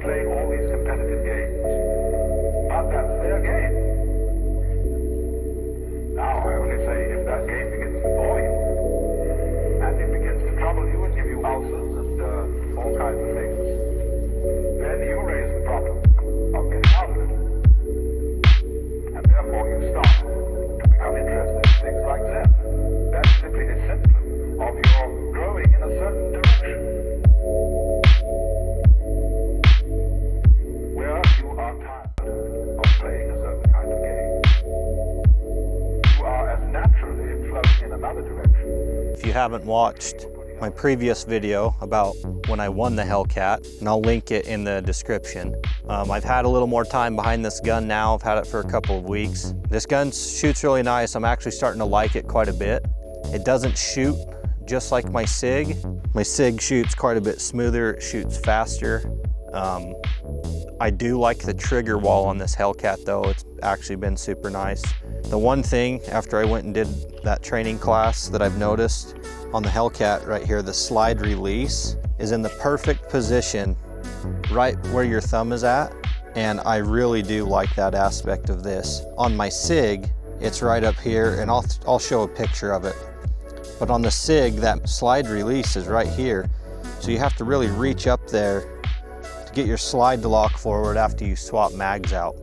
play all these competitive games. But that's their game. Now, I only say if that game begins to bore you, and it begins to trouble you and give you ulcers and all kinds of things, then you raise the problem of getting out of it. And therefore you start to become interested in things like Zen. That's simply a symptom of your growing in a certain direction, where you are tired of playing a certain kind of game. You are as naturally flowing in another direction. If you haven't watched my previous video about when I won the Hellcat, and I'll link it in the description. I've had a little more time behind this gun now. I've had it for a couple of weeks. This gun shoots really nice. I'm actually starting to like it quite a bit. It doesn't shoot just like my SIG. My SIG shoots quite a bit smoother, it shoots faster. I do like the trigger wall on this Hellcat though. It's actually been super nice. The one thing after I went and did that training class that I've noticed on the Hellcat right here, the slide release is in the perfect position right where your thumb is at. And I really do like that aspect of this. On my SIG, it's right up here, and I'll show a picture of it. But on the SIG, that slide release is right here. So you have to really reach up there to get your slide to lock forward after you swap mags out.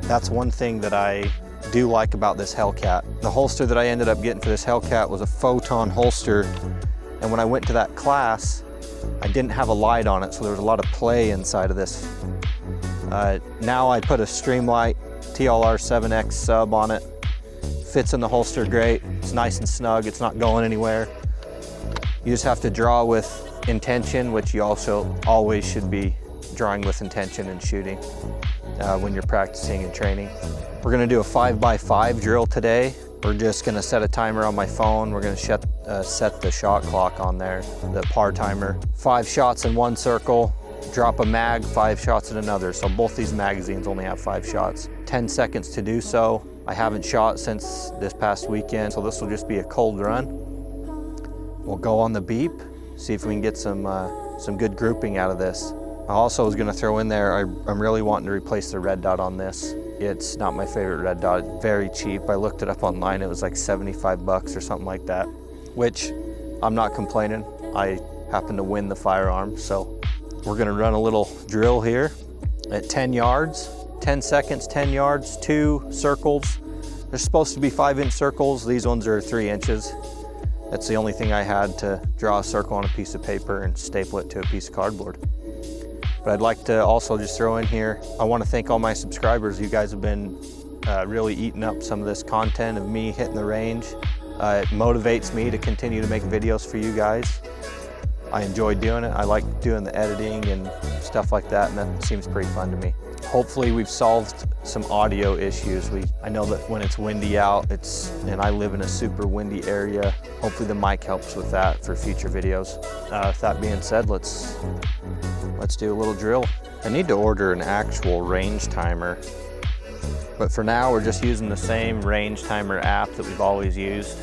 That's one thing that I do like about this Hellcat. The holster that I ended up getting for this Hellcat was a photon holster. And when I went to that class, I didn't have a light on it, so there was a lot of play inside of this. Now I put a Streamlight TLR 7X sub on it. Fits in the holster great. It's nice and snug. It's not going anywhere. You just have to draw with intention, which you also always should be drawing with intention and shooting when you're practicing and training. We're gonna do a 5x5 drill today. We're just gonna set a timer on my phone. We're gonna set the shot clock on there, the par timer. 5 shots in one circle, drop a mag, 5 shots in another. So both these magazines only have 5 shots. 10 seconds to do so. I haven't shot since this past weekend, so this will just be a cold run. We'll go on the beep, see if we can get some good grouping out of this. I also was gonna throw in there, I'm really wanting to replace the red dot on this. It's not my favorite red dot, it's very cheap. I looked it up online, it was like 75 bucks or something like that, which I'm not complaining. I happen to win the firearm, so we're gonna run a little drill here at 10 yards, 10 seconds, 10 yards, 2 circles. They're supposed to be 5-inch circles. These ones are 3 inches. That's the only thing I had to draw a circle on a piece of paper and staple it to a piece of cardboard. But I'd like to also just throw in here, I want to thank all my subscribers. You guys have been really eating up some of this content of me hitting the range. It motivates me to continue to make videos for you guys. I enjoy doing it. I like doing the editing and stuff like that, and that seems pretty fun to me. Hopefully we've solved some audio issues. I know that when it's windy out, and I live in a super windy area, hopefully the mic helps with that for future videos. With that being said, let's do a little drill. I need to order an actual range timer, but for now we're just using the same range timer app that we've always used.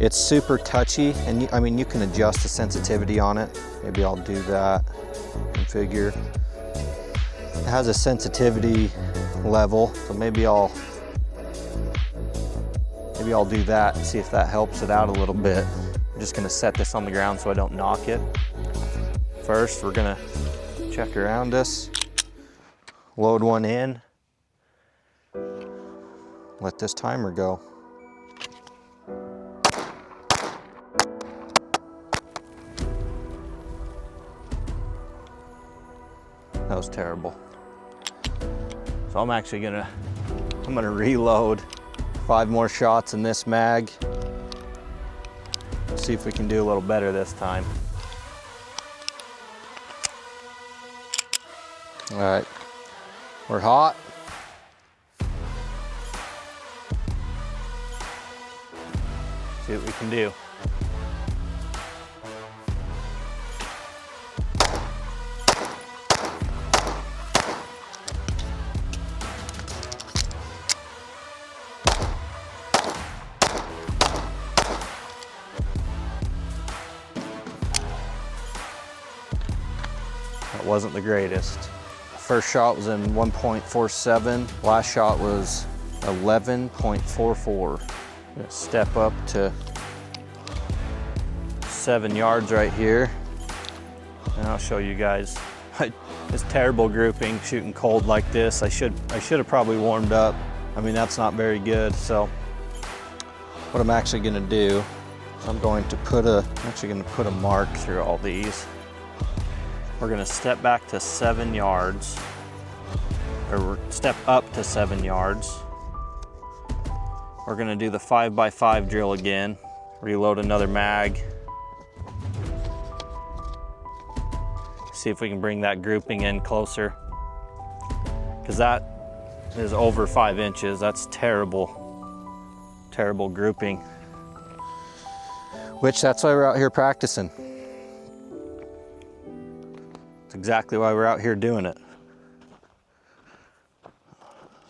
It's super touchy, and I mean you can adjust the sensitivity on it. Maybe I'll do that. Configure. It has a sensitivity level, so maybe I'll do that and see if that helps it out a little bit. I'm just gonna set this on the ground so I don't knock it. First, we're gonna check around us, load one in, let this timer go. That was terrible. So I'm gonna reload 5 more shots in this mag. See if we can do a little better this time. All right, we're hot. See what we can do. wasn't the greatest. First shot was in 1.47. Last shot was 11.44. Gonna step up to 7 yards right here. And I'll show you guys. It's terrible grouping, shooting cold like this. I should have probably warmed up. I mean, that's not very good. So what I'm actually gonna do is I'm actually gonna put a mark through all these. We're gonna step back to 7 yards, or step up to 7 yards. We're gonna do the 5x5 drill again, reload another mag. See if we can bring that grouping in closer, because that is over 5 inches. That's terrible, terrible grouping. Which that's why we're out here practicing. It's exactly why we're out here doing it.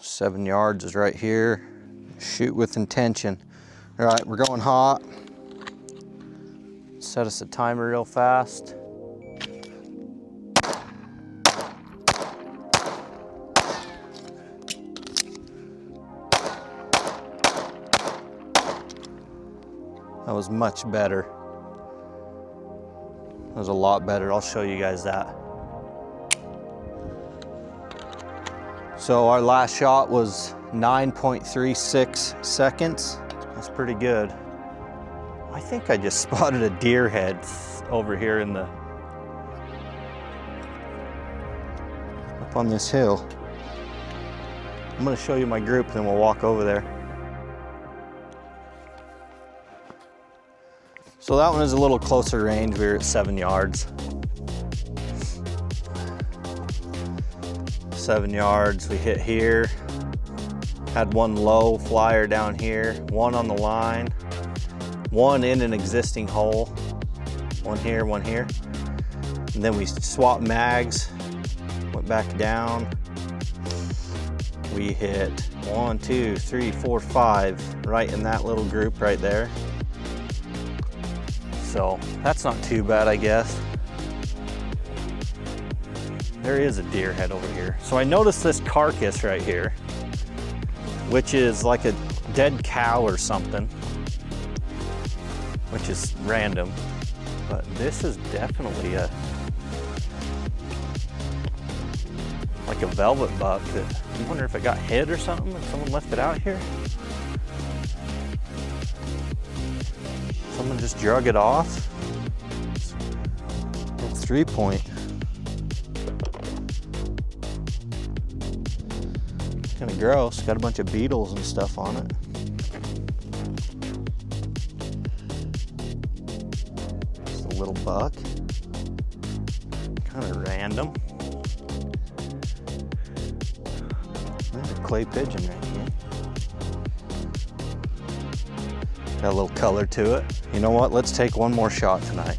7 yards is right here. Shoot with intention. All right, we're going hot. Set us a timer real fast. That was much better. That was a lot better. I'll show you guys that. So our last shot was 9.36 seconds. That's pretty good. I think I just spotted a deer head over here in the, up on this hill. I'm gonna show you my group and then we'll walk over there. So that one is a little closer range. We were at 7 yards. 7 yards, we hit here. Had one low flyer down here, one on the line, one in an existing hole, one here, one here. And then we swapped mags, went back down. We hit 1, 2, 3, 4, 5, right in that little group right there. So that's not too bad, I guess. There is a deer head over here. So I noticed this carcass right here, which is like a dead cow or something, which is random. But this is definitely like a velvet buck that, I wonder if it got hit or something and someone left it out here. Someone just drug it off. It's 3-point. Kind of gross. Got a bunch of beetles and stuff on it. Just a little buck. Kind of random. There's a clay pigeon right here. Got a little color to it. You know what? Let's take one more shot tonight.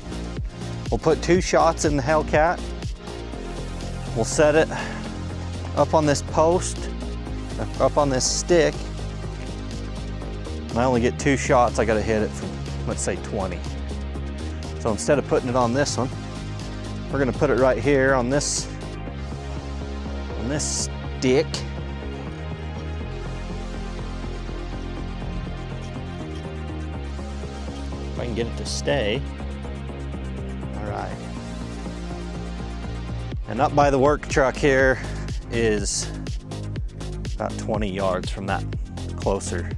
We'll put 2 shots in the Hellcat. We'll set it up on this post, up on this stick. And I only get 2 shots. I gotta hit it from, let's say, 20. So instead of putting it on this one, we're gonna put it right here on this stick. If I can get it to stay. All right. And up by the work truck here is about 20 yards from that closer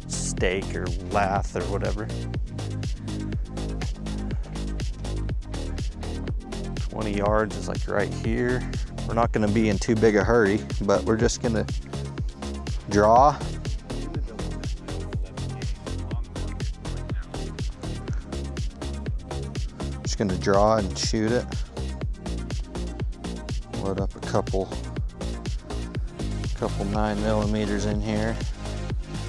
stake or lath or whatever. 20 yards is like right here. We're not gonna be in too big a hurry, but we're just gonna draw. Just gonna draw and shoot it. Load up a couple 9mm in here,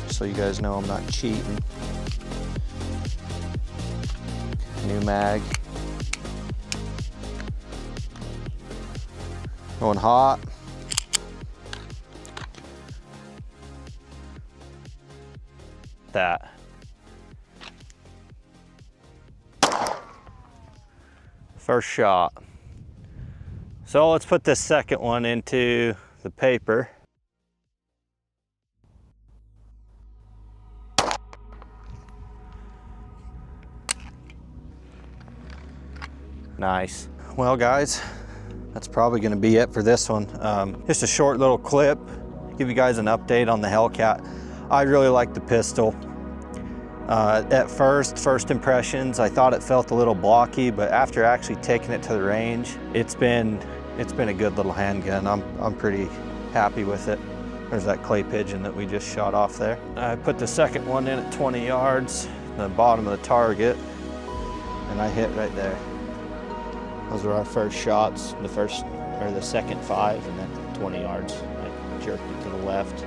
so you guys know I'm not cheating. New mag. Going hot. That. First shot. So let's put this second one into the paper. Nice. Well guys, that's probably gonna be it for this one. Just a short little clip, give you guys an update on the Hellcat. I really like the pistol. At first impressions, I thought it felt a little blocky, but after actually taking it to the range, it's been a good little handgun. I'm pretty happy with it. There's that clay pigeon that we just shot off there. I put the second one in at 20 yards, the bottom of the target, and I hit right there. Those were our first shots, the second 5, and then 20 yards. I jerked it to the left.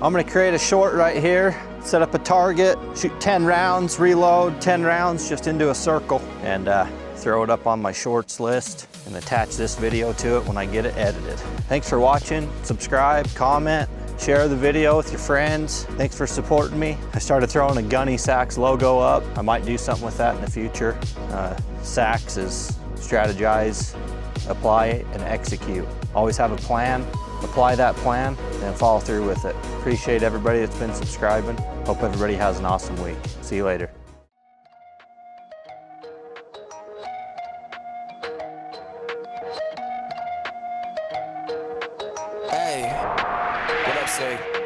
I'm gonna create a short right here, set up a target, shoot 10 rounds, reload 10 rounds just into a circle, and throw it up on my shorts list and attach this video to it when I get it edited. Thanks for watching. Subscribe, comment, share the video with your friends. Thanks for supporting me. I started throwing a Gunny Sax logo up. I might do something with that in the future. Sax is strategize, apply, and execute. Always have a plan, apply that plan, and follow through with it. Appreciate everybody that's been subscribing. Hope everybody has an awesome week. See you later. Hey, what up, say?